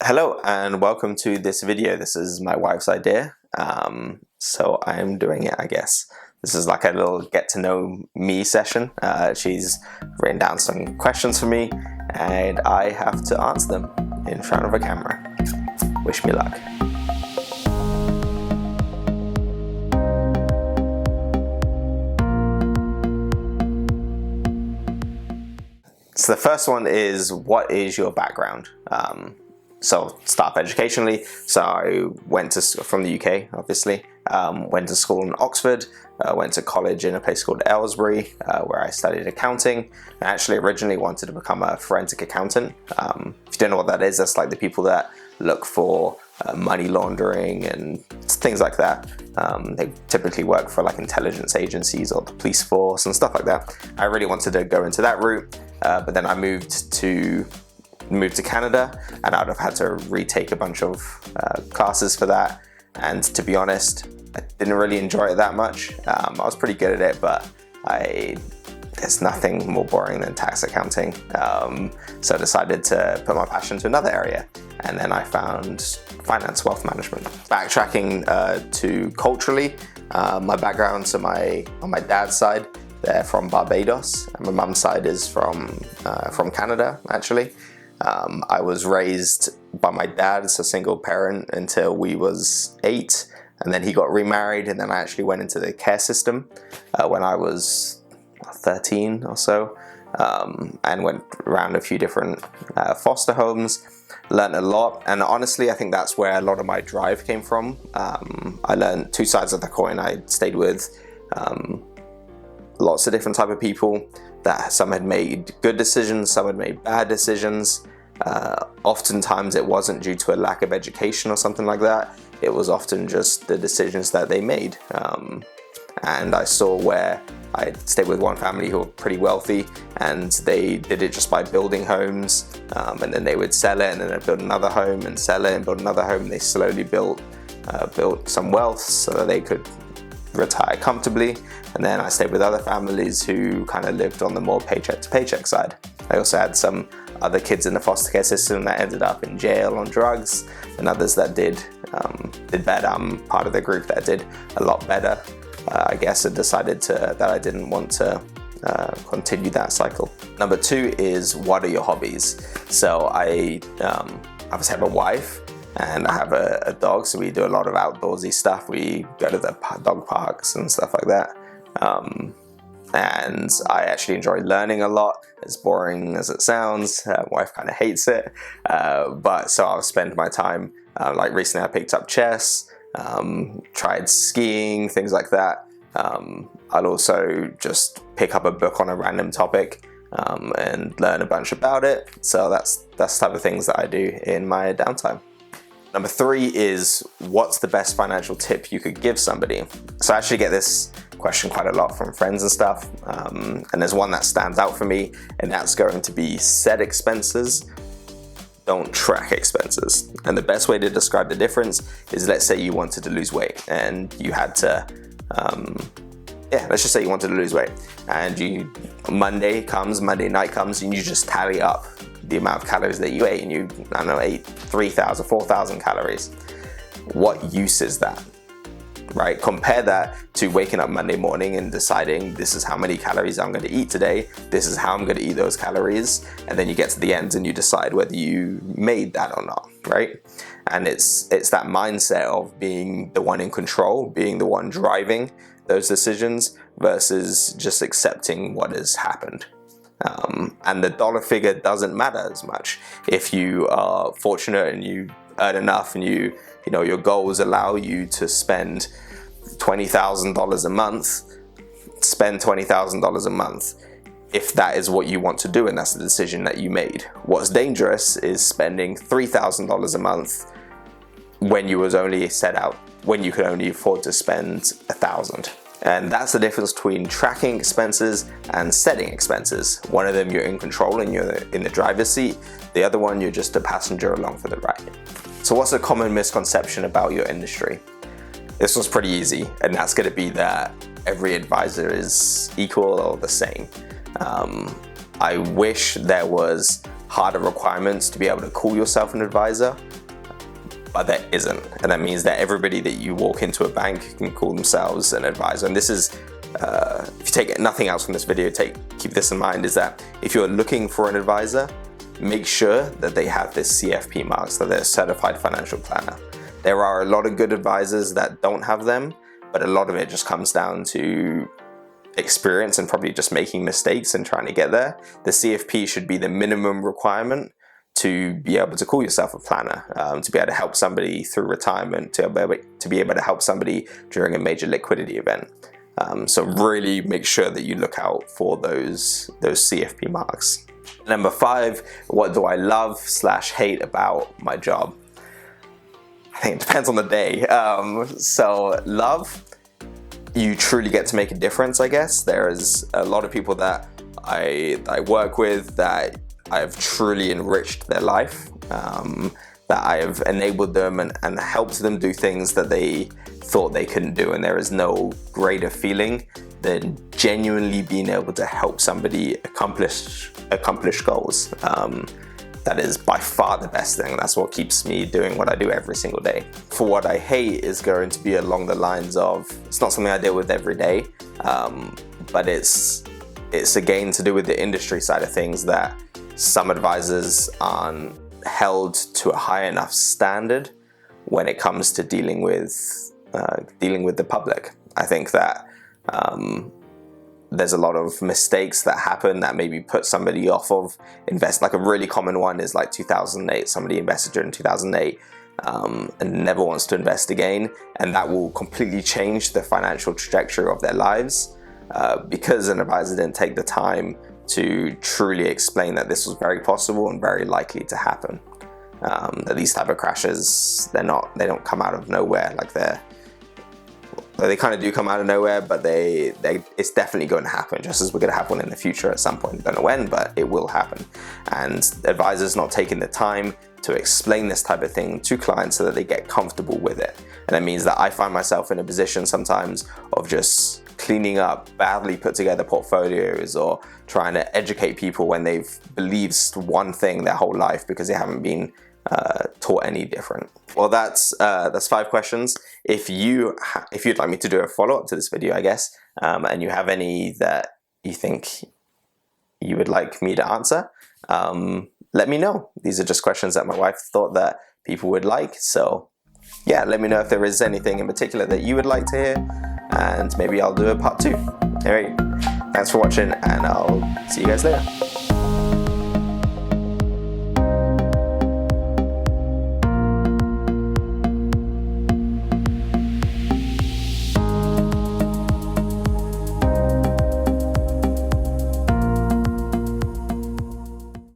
Hello and welcome to this video. This is my wife's idea, so I'm doing it, I guess. This is like a little get to know me session. She's written down some questions for me and I have to answer them in front of a camera. Wish me luck. So the first one is, what is your background? So start off educationally. So I went from the UK, obviously. Went to school in Oxford. Went to college in a place called Aylesbury, where I studied accounting. I actually originally wanted to become a forensic accountant. If you don't know what that is, that's like the people that look for money laundering and things like that. They typically work for like intelligence agencies or the police force and stuff like that. I really wanted to go into that route, but then I moved to Canada, and I would have had to retake a bunch of classes for that. And to be honest, I didn't really enjoy it that much. I was pretty good at it, but there's nothing more boring than tax accounting. So I decided to put my passion to another area, and then I found finance, wealth management. Backtracking to culturally, my background, so on my dad's side, they're from Barbados, and my mum's side is from Canada, actually. I was raised by my dad as a single parent until we was 8, and then he got remarried, and then I actually went into the care system when I was 13 or so, and went around a few different foster homes, learned a lot, and honestly I think that's where a lot of my drive came from. I learned two sides of the coin. I stayed with lots of different type of people. That some had made good decisions, some had made bad decisions. Oftentimes it wasn't due to a lack of education or something like that. It was often just the decisions that they made. And I saw where I stayed with one family who were pretty wealthy, and they did it just by building homes, and then they would sell it, and then they'd build another home and sell it and build another home. And they slowly built some wealth so that they could retire comfortably. And then I stayed with other families who kind of lived on the more paycheck to paycheck side. I also had some other kids in the foster care system that ended up in jail on drugs, and others that did better. I'm part of the group that did a lot better. I guess I decided that I didn't want to continue that cycle. Number 2 is, what are your hobbies? So I obviously have a wife, and I have a dog, so we do a lot of outdoorsy stuff. We go to the dog parks and stuff like that. And I actually enjoy learning a lot, as boring as it sounds. My wife kind of hates it, but so I'll spend my time, like recently I picked up chess, tried skiing, things like that. I'll also just pick up a book on a random topic and learn a bunch about it. So that's the type of things that I do in my downtime. Number 3 is, what's the best financial tip you could give somebody? So I actually get this question quite a lot from friends and stuff, and there's one that stands out for me, and that's going to be set expenses, don't track expenses. And the best way to describe the difference is, let's say you wanted to lose weight and you had to, let's just say you wanted to lose weight, and Monday night comes and you just tally up the amount of calories that you ate, and you, I don't know, ate 3,000, 4,000 calories. What use is that, right? Compare that to waking up Monday morning and deciding, this is how many calories I'm going to eat today, this is how I'm going to eat those calories, and then you get to the end and you decide whether you made that or not, right? And it's that mindset of being the one in control, being the one driving those decisions, versus just accepting what has happened. And the dollar figure doesn't matter as much. If you are fortunate and you earn enough, and you know your goals allow you to spend $20,000 a month, spend $20,000 a month. If that is what you want to do, and that's the decision that you made. What's dangerous is spending $3,000 a month when you could only afford to spend $1,000. And that's the difference between tracking expenses and setting expenses. One of them you're in control and you're in the driver's seat. The other one, you're just a passenger along for the ride. So what's a common misconception about your industry? This one's pretty easy, and that's going to be that every advisor is equal or the same. I wish there was harder requirements to be able to call yourself an advisor, but there isn't. And that means that everybody that you walk into a bank can call themselves an advisor. And this is, if you take nothing else from this video, keep this in mind, is that if you're looking for an advisor, make sure that they have this CFP mark, so they're a certified financial planner. There are a lot of good advisors that don't have them, but a lot of it just comes down to experience and probably just making mistakes and trying to get there. The CFP should be the minimum requirement to be able to call yourself a planner, to be able to help somebody through retirement, to be able to help somebody during a major liquidity event. So really make sure that you look out for those CFP marks. Number 5, what do I love/hate about my job? I think it depends on the day. So love, you truly get to make a difference, I guess. There's a lot of people that I work with that I've truly enriched their life, that I have enabled them and helped them do things that they thought they couldn't do. And there is no greater feeling than genuinely being able to help somebody accomplish goals. That is by far the best thing. That's what keeps me doing what I do every single day. For what I hate is going to be along the lines of, it's not something I deal with every day, but it's again to do with the industry side of things, that some advisors aren't held to a high enough standard when it comes to dealing with the public. I think that there's a lot of mistakes that happen that maybe put somebody off of invest. Like a really common one is like 2008. Somebody invested in 2008 and never wants to invest again, and that will completely change the financial trajectory of their lives because an advisor didn't take the time to truly explain that this was very possible and very likely to happen. That these type of crashes, they don't come out of nowhere. Like they kind of do come out of nowhere, but it's definitely going to happen, just as we're going to have one in the future at some point. Don't know when, but it will happen. And advisors not taking the time to explain this type of thing to clients so that they get comfortable with it. And that means that I find myself in a position sometimes of just cleaning up badly put together portfolios or trying to educate people when they've believed one thing their whole life because they haven't been taught any different. Well, that's 5 questions. If you'd like me to do a follow-up to this video, I guess, and you have any that you think you would like me to answer, let me know. These are just questions that my wife thought that people would like. So yeah, let me know if there is anything in particular that you would like to hear, and maybe I'll do a part 2. All right, thanks for watching, and I'll see you guys later.